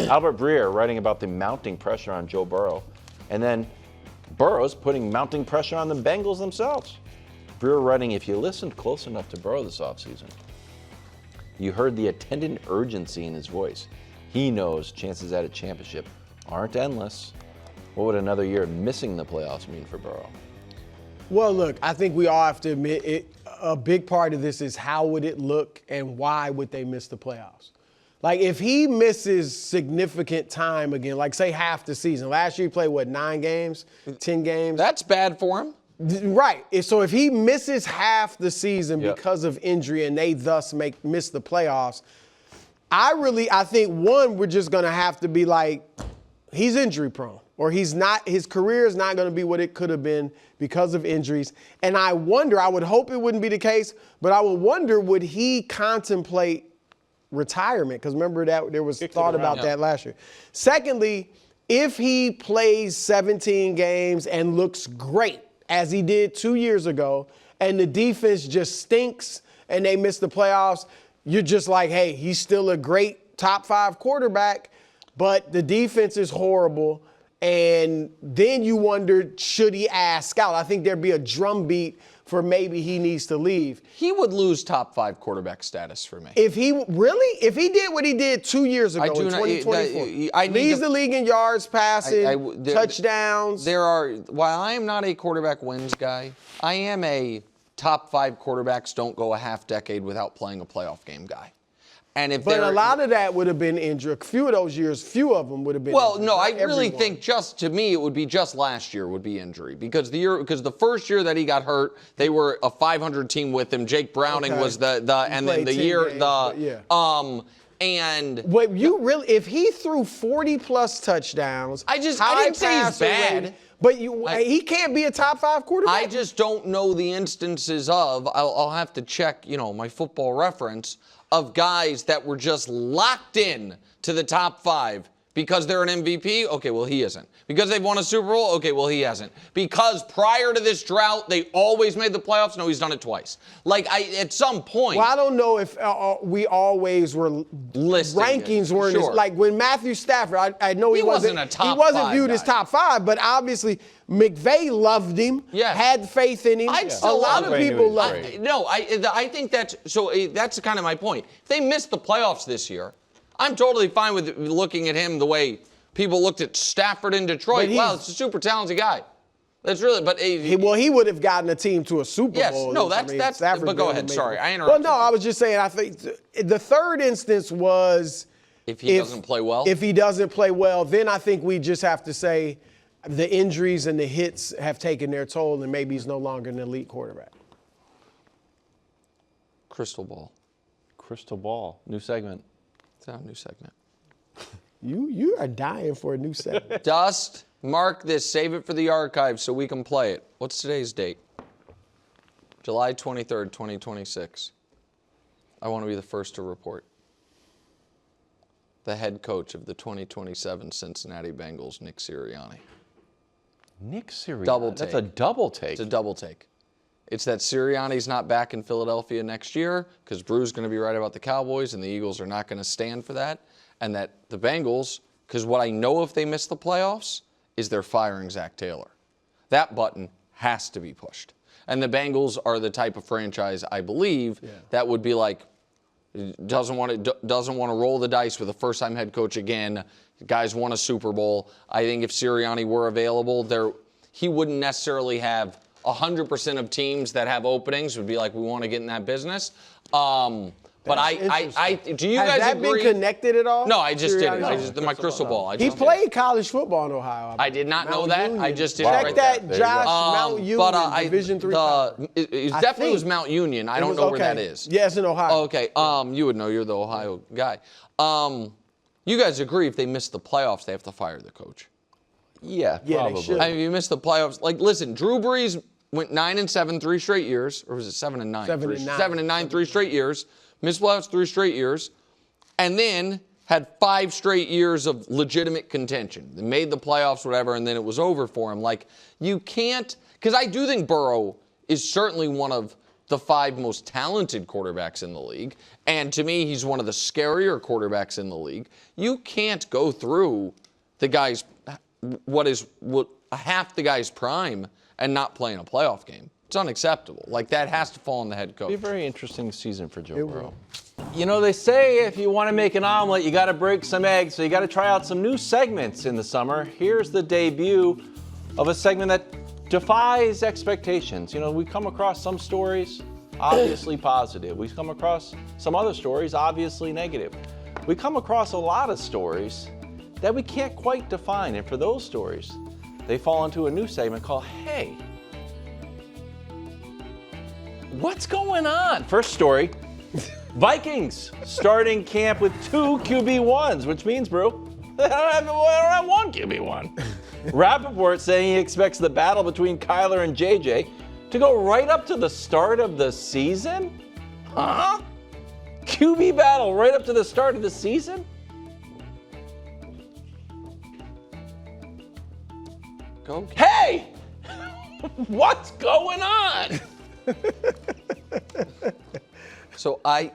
Albert Breer writing about the mounting pressure on Joe Burrow. And then Burrow's putting mounting pressure on the Bengals themselves. Breer writing, if you listened close enough to Burrow this offseason, you heard the attendant urgency in his voice. He knows chances at a championship aren't endless. What would another year missing the playoffs mean for Burrow? Well, look, I think we all have to admit it. A big part of this is how would it look and why would they miss the playoffs? Like, if he misses significant time again, like, say, half the season. Last year he played, 9 games, 10 games? That's bad for him. Right. So if he misses half the season because of injury and they thus miss the playoffs, I think, one, we're just going to have to be like, he's injury prone, or his career is not going to be what it could have been because of injuries. And I would hope it wouldn't be the case, but I would wonder, would he contemplate retirement? Because remember that there was thought about that last year. Secondly, if he plays 17 games and looks great, as he did 2 years ago, and the defense just stinks and they miss the playoffs, you're just like, hey, he's still a great top 5 quarterback, but the defense is horrible. And then you wonder, should he ask out? I think there'd be a drumbeat for maybe he needs to leave. He would lose top 5 quarterback status for me. If he did what he did 2 years ago in 2024, leads the league in yards, passing, touchdowns. While I am not a quarterback wins guy, I am a top 5 quarterbacks don't go a half decade without playing a playoff game guy. But a lot of that would have been injured. A few of those years, few of them would have been injured. No, I really think to me, it would be just last year would be injury. Because the first year that he got hurt, they were a 500 team with him. Jake Browning was if he threw 40+ touchdowns, I didn't say he's bad. But he can't be a top 5 quarterback. I just don't know the instances of, I'll have to check, my Football Reference, of guys that were just locked in to the top 5 because they're an MVP. Okay, well, he isn't. Because they've won a Super Bowl. Okay, well, he hasn't. Because prior to this drought, they always made the playoffs. No, he's done it twice. At some point. Well, I don't know if we always were listing rankings weren't like when Matthew Stafford. I know he wasn't a top 5 He wasn't viewed as top 5, but obviously McVay loved him. Yes. Had faith in him. A lot of people loved him. I think that's kind of my point. If they missed the playoffs this year, I'm totally fine with looking at him the way people looked at Stafford in Detroit. Wow, it's a super talented guy. That's really, but he would have gotten a team to a Super Bowl. Yes, no, that's. But go ahead. Sorry, I interrupted. Well, no, I was just saying. I think the third instance was if he doesn't play well. If he doesn't play well, then I think we just have to say the injuries and the hits have taken their toll, and maybe he's no longer an elite quarterback. Crystal ball. Crystal ball. New segment. It's not a new segment. You are dying for a new segment. Dust, mark this. Save it for the archive so we can play it. What's today's date? July 23rd, 2026. I want to be the first to report. The head coach of the 2027 Cincinnati Bengals, Nick Sirianni. Nick Sirianni? Double take. That's a double take. It's a double take. It's that Sirianni's not back in Philadelphia next year because Brew's going to be right about the Cowboys and the Eagles are not going to stand for that. And that the Bengals, because what I know if they miss the playoffs is they're firing Zach Taylor. That button has to be pushed. And the Bengals are the type of franchise, I believe, that would be like, doesn't want to roll the dice with a first-time head coach again. The guys won a Super Bowl. I think if Sirianni were available, he wouldn't necessarily have 100% of teams that have openings would be like, we want to get in that business. But do you guys agree? Has that been connected at all? No, I just did it. My crystal ball. He played college football in Ohio. I did not know that. Union. I just did Check it right that, there. Josh, Mount Union, Division III. It definitely was Mount Union. I don't know where that is. Yeah, it's in Ohio. Oh, okay. You would know. You're the Ohio guy. You guys agree if they miss the playoffs, they have to fire the coach? Yeah, probably. They should. I mean, you missed the playoffs. Like, listen, Drew Brees went 9-7 3 straight years, or was it 7-9? 7-9 3 straight years. Missed playoffs 3 straight years, and then had 5 straight years of legitimate contention. They made the playoffs, whatever, and then it was over for him. Like, you can't, because I do think Burrow is certainly one of the 5 most talented quarterbacks in the league. And to me, he's one of the scarier quarterbacks in the league. You can't go through the guy's, what half the guy's prime and not play in a playoff game. It's unacceptable. Like, that has to fall on the head coach. It'll be a very interesting season for Joe Burrow. You know, they say if you want to make an omelet, you got to break some eggs. So you got to try out some new segments in the summer. Here's the debut of a segment that defies expectations. You know, we come across some stories, obviously positive. We come across some other stories, obviously negative. We come across a lot of stories that we can't quite define. And for those stories, they fall into a new segment called Hey, what's going on? First story, Vikings starting camp with 2 QB1s, which means, bro, they don't have 1 QB1. Rappaport saying he expects the battle between Kyler and JJ to go right up to the start of the season? Huh? QB battle right up to the start of the season? Go. Hey! What's going on? So I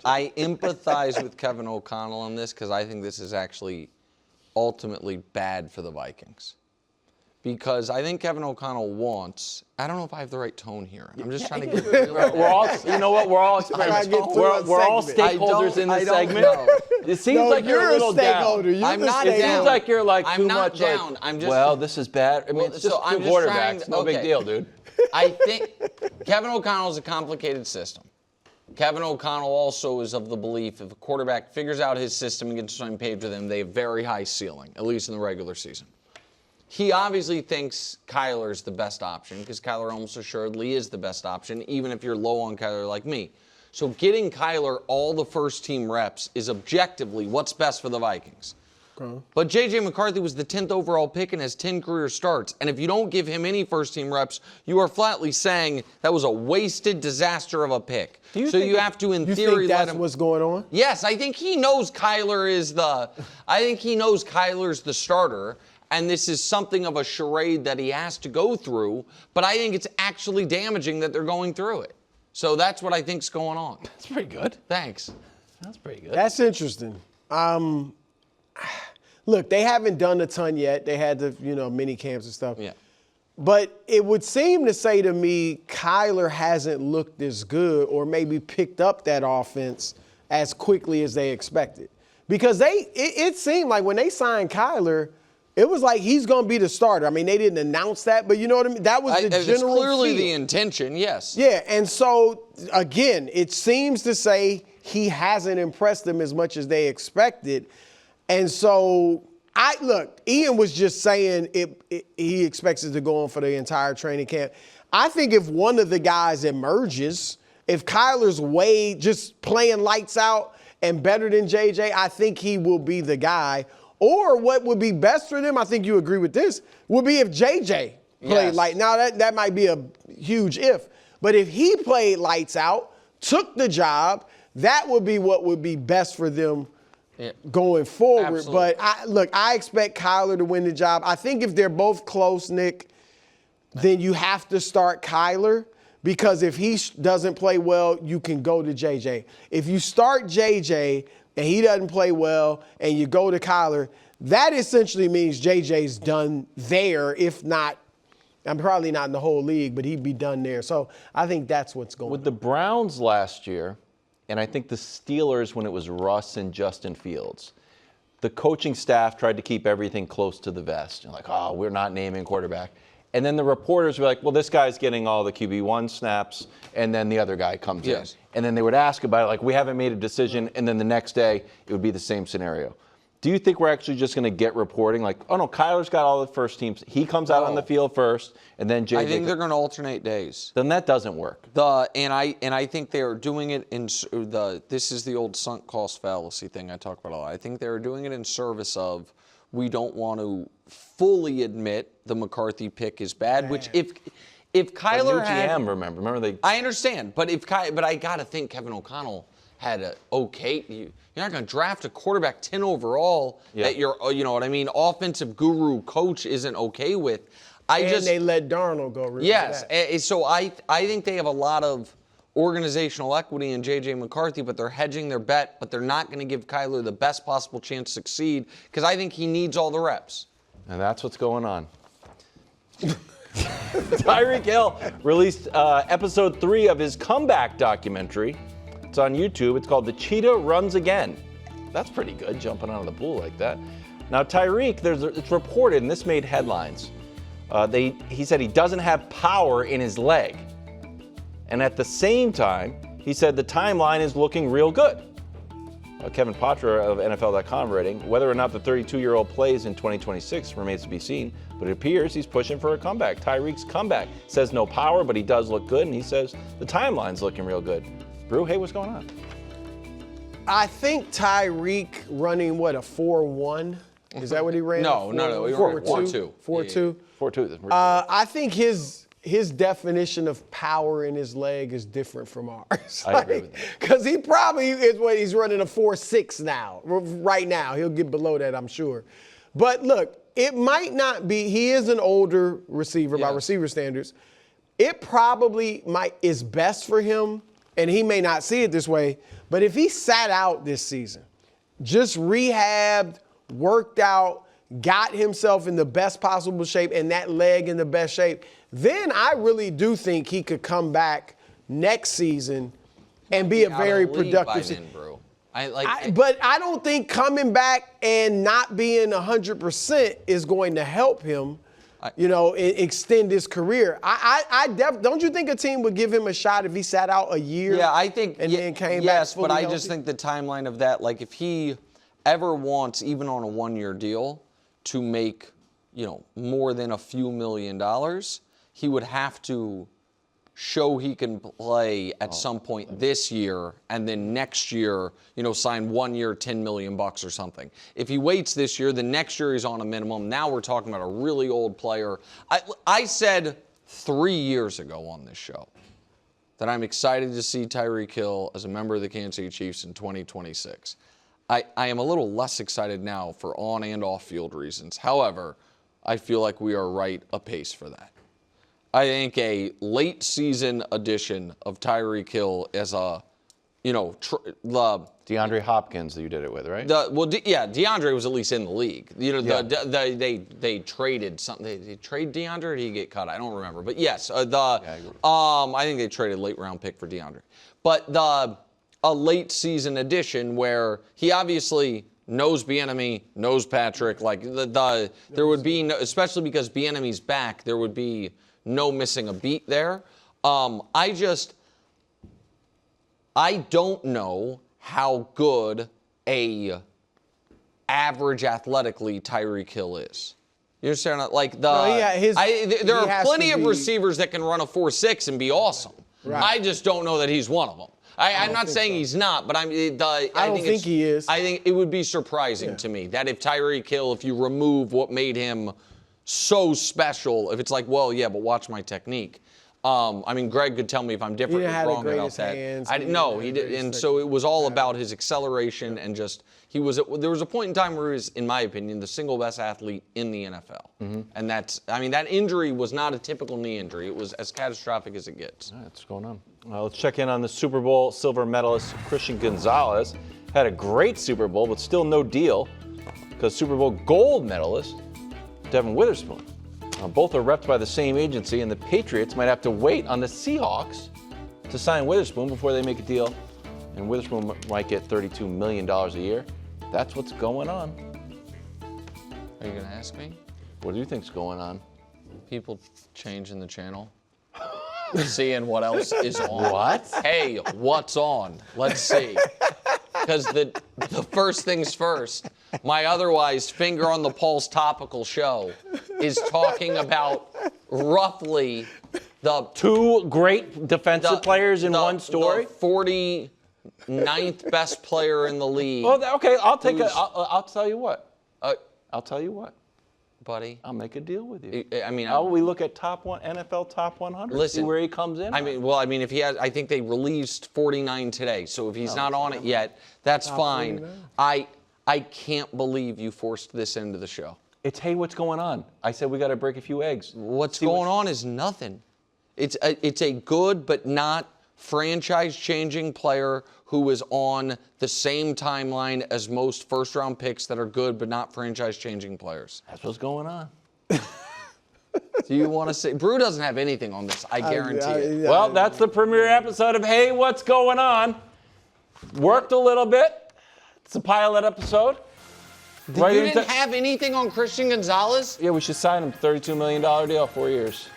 empathize with Kevin O'Connell on this because I think this is actually ultimately bad for the Vikings. Because I think Kevin O'Connell wants, I don't know if I have the right tone here. I'm just trying to get it real. We're all, you know what? We're all stakeholders in this segment. It seems like you're a little stakeholder. down. I'm not It down. seems like you're like I'm too not much down. like, I'm just, well, this is bad. I mean, it's just so I'm 2 just quarterbacks. trying to- No big okay. deal, dude. I think Kevin O'Connell is a complicated system. Kevin O'Connell also is of the belief if a quarterback figures out his system and gets on the same page with him, they have very high ceiling, at least in the regular season. He obviously thinks Kyler's the best option because Kyler almost assuredly is the best option, even if you're low on Kyler like me. So getting Kyler all the first-team reps is objectively what's best for the Vikings. Okay. But J.J. McCarthy was the 10th overall pick and has 10 career starts. And if you don't give him any first-team reps, you are flatly saying that was a wasted disaster of a pick. So you have to, in theory, think that's let him. what's going on? Yes, I think he knows Kyler's the starter. And this is something of a charade that he has to go through, but I think it's actually damaging that they're going through it. So that's what I think's going on. That's pretty good. Thanks. That's pretty good. That's interesting. Look, they haven't done a ton yet. They had the, mini camps and stuff. Yeah. But it would seem to say to me, Kyler hasn't looked as good or maybe picked up that offense as quickly as they expected. Because it seemed like when they signed Kyler, it was like he's going to be the starter. I mean, they didn't announce that, but you know what I mean? That was the general It's clearly feel. the intention, yes. Yeah, and so, again, it seems to say he hasn't impressed them as much as they expected. And so, Ian was just saying he expects it to go on for the entire training camp. I think if one of the guys emerges, if Kyler's just playing lights out and better than JJ, I think he will be the guy. Or what would be best for them, I think you agree with this, would be if JJ played light. Now, that might be a huge if. But if he played lights out, took the job, that would be what would be best for them going forward. Absolutely. But, I expect Kyler to win the job. I think if they're both close, Nick, then you have to start Kyler. Because if he doesn't play well, you can go to JJ. If you start JJ and he doesn't play well and you go to Kyler, that essentially means JJ's done there, if not, I'm probably not in the whole league, but he'd be done there. So I think that's what's going on. With the Browns last year, and I think the Steelers when it was Russ and Justin Fields, the coaching staff tried to keep everything close to the vest. Like, oh, we're not naming quarterback. And then the reporters were like, well, this guy's getting all the QB1 snaps, and then the other guy comes in. And then they would ask about it, like, we haven't made a decision, and then the next day it would be the same scenario. Do you think we're actually just going to get reporting like, oh, no, Kyler's got all the first teams. He comes out on the field first, and then JJ. I think they're going to alternate days. Then that doesn't work. And I think they are doing it this is the old sunk cost fallacy thing I talk about a lot. I think they're doing it in service of we don't want to fully admit the McCarthy pick is bad, which if Kyler had remember they. I understand, but I gotta think Kevin O'Connell had a okay. You're not gonna draft a quarterback 10 overall that your offensive guru coach isn't okay with. they let Darnold go. Yes. So I think they have a lot of organizational equity in J.J. McCarthy, but they're hedging their bet, but they're not going to give Kyler the best possible chance to succeed because I think he needs all the reps. And that's what's going on. Tyreek Hill released episode 3 of his comeback documentary. It's on YouTube. It's called The Cheetah Runs Again. That's pretty good, jumping out of the blue like that. Now, Tyreek, it's reported, and this made headlines. He said he doesn't have power in his leg. And at the same time, he said the timeline is looking real good. Kevin Patra of NFL.com writing, whether or not the 32-year-old plays in 2026 remains to be seen, but it appears he's pushing for a comeback. Tyreek's comeback says no power, but he does look good, and he says the timeline's looking real good. Brew, hey, what's going on? I think Tyreek running, a 4.1? Is that what he ran? No. He ran 4.2. 4.2? 4.2. I think his definition of power in his leg is different from ours. I agree with that. Because he probably is he's running a 4.6 now. Right now. He'll get below that, I'm sure. But look, it might not be. He is an older receiver by receiver standards. It probably is best for him, and he may not see it this way, but if he sat out this season, just rehabbed, worked out, got himself in the best possible shape and that leg in the best shape, then I really do think he could come back next season and be a very productive season. But I don't think coming back and not being 100% is going to help him, extend his career. Don't you think a team would give him a shot if he sat out a year? Yeah, I think. And then came back. Yes, but I healthy? just think the timeline of that, like if he ever wants, even on a 1-year deal, to make, more than a few $1 million, he would have to show he can play at some point this year, and then next year, sign 1 year, $10 million or something. If he waits this year, then next year he's on a minimum. Now we're talking about a really old player. I said 3 years ago on this show that I'm excited to see Tyreek Hill as a member of the Kansas City Chiefs in 2026. I am a little less excited now for on and off field reasons. However, I feel like we are right apace for that. I think a late season addition of Tyreek Hill as a, DeAndre Hopkins that you did it with, right? DeAndre was at least in the league. They traded something. They trade DeAndre or did he get cut? I don't remember. But yes, I think they traded a late round pick for DeAndre. But a late season addition where he obviously knows Bieniemy, knows Patrick. Like there would be no, especially because Bieniemy's back, there would be no missing a beat there. I don't know how good a average athletically Tyreek Hill is. You understand? There are plenty of receivers that can run a 4.6 and be awesome. Right. I just don't know that he's one of them. I'm not saying he's not, but I don't think he is. I think it would be surprising to me that if Tyreek Hill, if you remove what made him so special, if it's like, well, yeah, but watch my technique. Greg could tell me if I'm different or wrong about that. He did, and so it was all about his acceleration and just there was a point in time where he was, in my opinion, the single best athlete in the NFL. Mm-hmm. And that injury was not a typical knee injury. It was as catastrophic as it gets. All right, what's going on? Let's check in on the Super Bowl silver medalist Christian Gonzalez. Had a great Super Bowl, but still no deal because Super Bowl gold medalist Devin Witherspoon. Both are repped by the same agency, and the Patriots might have to wait on the Seahawks to sign Witherspoon before they make a deal. And Witherspoon might get $32 million a year. That's what's going on. Are you going to ask me? What do you think's going on? People changing the channel. Seeing what else is on. What? Hey, what's on? Let's see. Because the first things first, my otherwise finger on the pulse topical show is talking about roughly the two great defensive players in one story. The 49th best player in the league. Oh, okay. I'll tell you what. I'll tell you what. Buddy, I'll make a deal with you. We look at NFL top 100. Listen, see where he comes in. If he has, I think they released 49 today. So if he's not on it yet, that's fine. 49. I can't believe you forced this into the show. It's, hey, what's going on? I said we got to break a few eggs. What's going on is nothing. It's a good but not franchise-changing player who is on the same timeline as most first-round picks that are good but not franchise-changing players. That's what's going on. Do you want to say? Brew doesn't have anything on this, I guarantee it. Well, that's the premiere episode of Hey, What's Going On? Worked a little bit. It's a pilot episode. You didn't have anything on Christian Gonzalez? Yeah, we should sign him. $32 million deal, 4 years.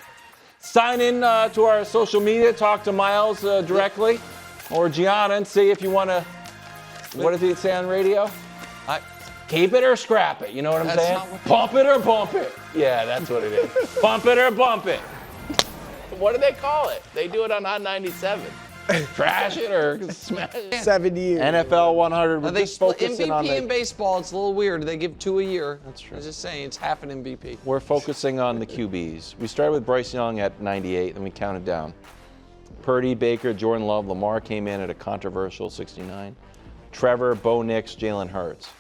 Sign in to our social media. Talk to Miles directly or Gianna and see if you want to. What does he say on radio? Keep it or scrap it. You know what I'm saying? Pump it or bump it. Yeah, that's what it is. Bump it or bump it. What do they call it? They do it on Hot 97. Trash it or smash it. 7 years. NFL 100. We're They just split focusing MVP on in baseball. It's a little weird. They give 2 a year. That's true. I'm just saying, it's half an MVP. We're focusing on the QBs. We started with Bryce Young at 98, then we counted down. Purdy, Baker, Jordan Love, Lamar came in at a controversial 69. Trevor, Bo Nix, Jalen Hurts.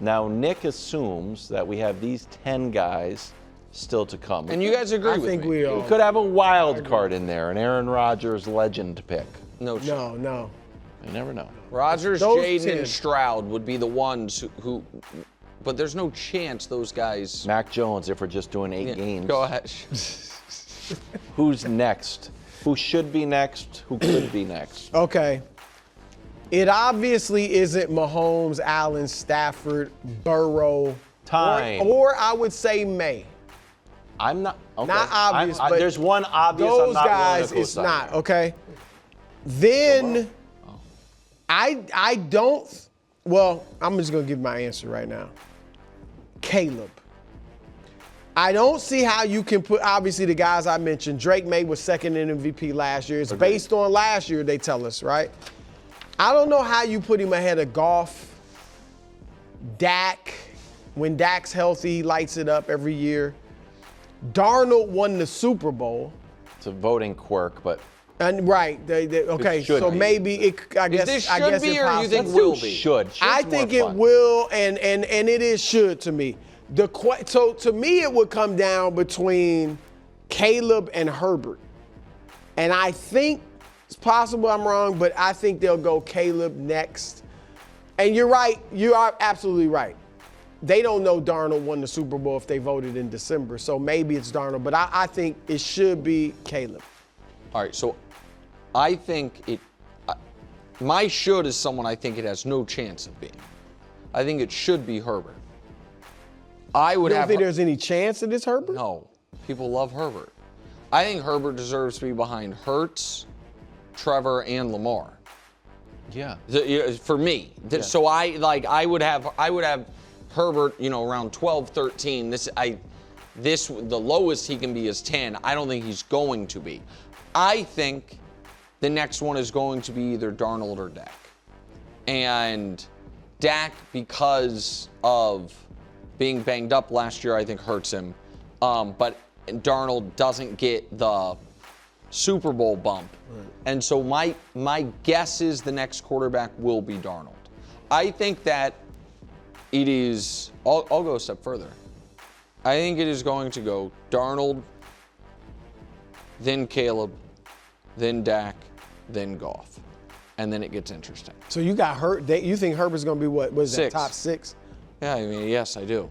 Now, Nick assumes that we have these 10 guys still to come. And you guys agree with me? I think we all. We could have a wild card in there, an Aaron Rodgers legend pick. No. No. You never know. Rodgers, Those Jaden, 10. and Stroud would be the ones who, but there's no chance those guys. Mac Jones, if we're just doing 8 games. Go ahead. Who's next? Who should be next? Who could be next? Okay. It obviously isn't Mahomes, Allen, Stafford, Burrow. Time. Or I would say May. I'm not. Okay. Not obvious, but there's one obvious. I'm Those not willing guys, to it's co-sign. not, okay? Then I don't, well, I'm just going to give my answer right now. Caleb. I don't see how you can put, obviously, the guys I mentioned. Drake May was second in MVP last year. It's based on last year, they tell us, right? I don't know how you put him ahead of Goff, Dak. When Dak's healthy, he lights it up every year. Darnold won the Super Bowl. It's a voting quirk, but And right, okay, should so be. maybe it. I guess. this I should guess be, it or you possibly- think let's will do be? should. I Should's think more it fun. will, and it is should to me. So to me, it would come down between Caleb and Herbert, and I think it's possible I'm wrong, but I think they'll go Caleb next. And you're right. You are absolutely right. They don't know Darnold won the Super Bowl if they voted in December, so maybe it's Darnold, but I think it should be Caleb. All right, so I think it. My should is someone I think it has no chance of being. I think it should be Herbert. I would You don't have. think there's any chance that it's Herbert? No, people love Herbert. I think Herbert deserves to be behind Hurts, Trevor, and Lamar. Yeah. For me, so I would have Herbert, around 12, 13. The lowest he can be is 10. I don't think he's going to be. I think the next one is going to be either Darnold or Dak. And Dak, because of being banged up last year, I think hurts him. But Darnold doesn't get the Super Bowl bump. Right. And so my guess is the next quarterback will be Darnold. I think that it is, I'll go a step further. I think it is going to go Darnold, then Caleb, then Dak, then Goff. And then it gets interesting. So you got you think Herbert's going to be what? Was that 6. top 6? Yeah, yes, I do.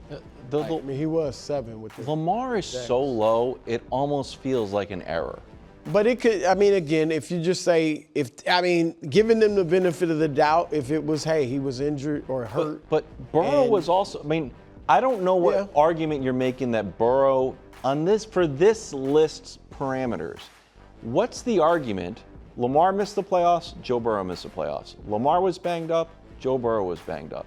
I mean, he was 7 with the. Lamar is so low, it almost feels like an error. But it could, again, if you just say, giving them the benefit of the doubt, if it was, hey, he was injured or hurt. But Burrow was also, I don't know what argument you're making that Burrow, for this list's parameters, what's the argument? Lamar missed the playoffs, Joe Burrow missed the playoffs. Lamar was banged up, Joe Burrow was banged up.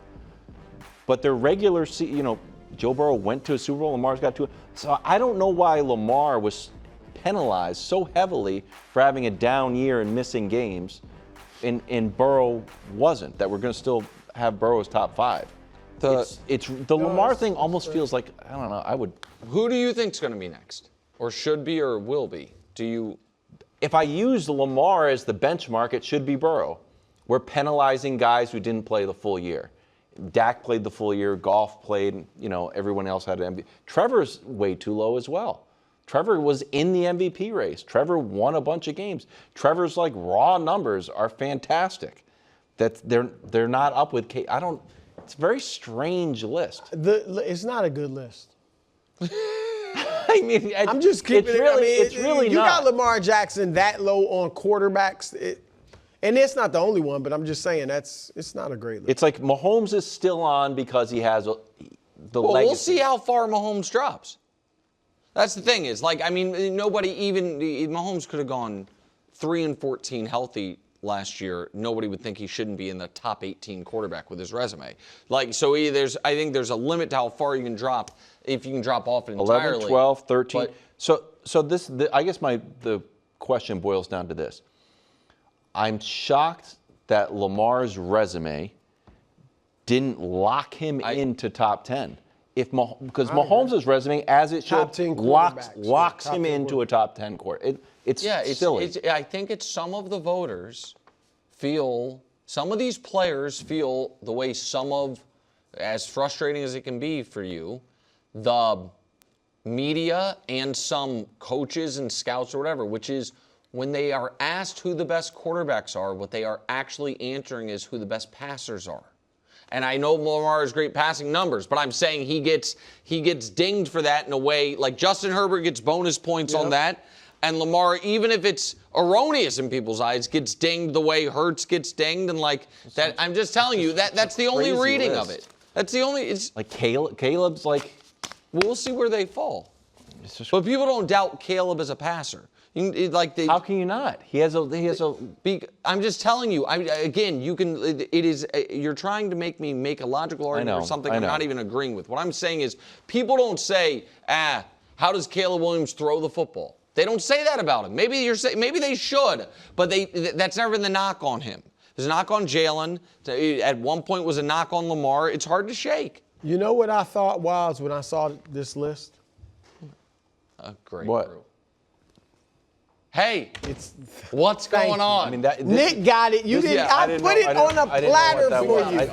But their regular, Joe Burrow went to a Super Bowl, Lamar's got 2. So I don't know why Lamar was penalized so heavily for having a down year and missing games, and Burrow wasn't. That we're going to still have Burrow as top 5. The Lamar thing almost feels like, I don't know. Who do you think's going to be next, or should be, or will be? If I use Lamar as the benchmark, it should be Burrow. We're penalizing guys who didn't play the full year. Dak played the full year. Goff played. Everyone else had an MVP. Trevor's way too low as well. Trevor was in the MVP race. Trevor won a bunch of games. Trevor's raw numbers are fantastic. That they're not up with K. It's a very strange list. It's not a good list. I mean, I'm just keeping it's really you not. got Lamar Jackson that low on quarterbacks, and it's not the only one. But I'm just saying it's not a great list. It's like Mahomes is still on because he has the legacy. We'll see how far Mahomes drops. That's the thing is, nobody even Mahomes could have gone 3-14 healthy last year. Nobody would think he shouldn't be in the top 18 quarterback with his resume. I think there's a limit to how far you can drop if you can drop off it entirely. 11, 12, 13. But, so this, I guess the question boils down to this. I'm shocked that Lamar's resume didn't lock him into top 10. Because Mahomes' resume, as it should, locks him into a top 10 quarter. It's silly. I think it's some of the voters some of these players feel the way as frustrating as it can be for you, the media and some coaches and scouts or whatever, which is when they are asked who the best quarterbacks are, what they are actually answering is who the best passers are. And I know Lamar has great passing numbers, but I'm saying he gets dinged for that in a way. Like Justin Herbert gets bonus points on that. And Lamar, even if it's erroneous in people's eyes, gets dinged the way Hurts gets dinged. And that, I'm just telling you, that's the only reading of it. That's the only, it's like Caleb's like. Well, we'll see where they fall. But people don't doubt Caleb as a passer. How can you not? He has a. I'm just telling you. You're trying to make me make a logical argument or something I'm not even agreeing with. What I'm saying is, people don't say, how does Caleb Williams throw the football? They don't say that about him. Maybe they should, but that's never been the knock on him. There's a knock on Jalen. At one point was a knock on Lamar. It's hard to shake. You know what I thought was when I saw this list? A great What? group. Hey, what's going on? Nick got it. You didn't. I put it on a platter for you.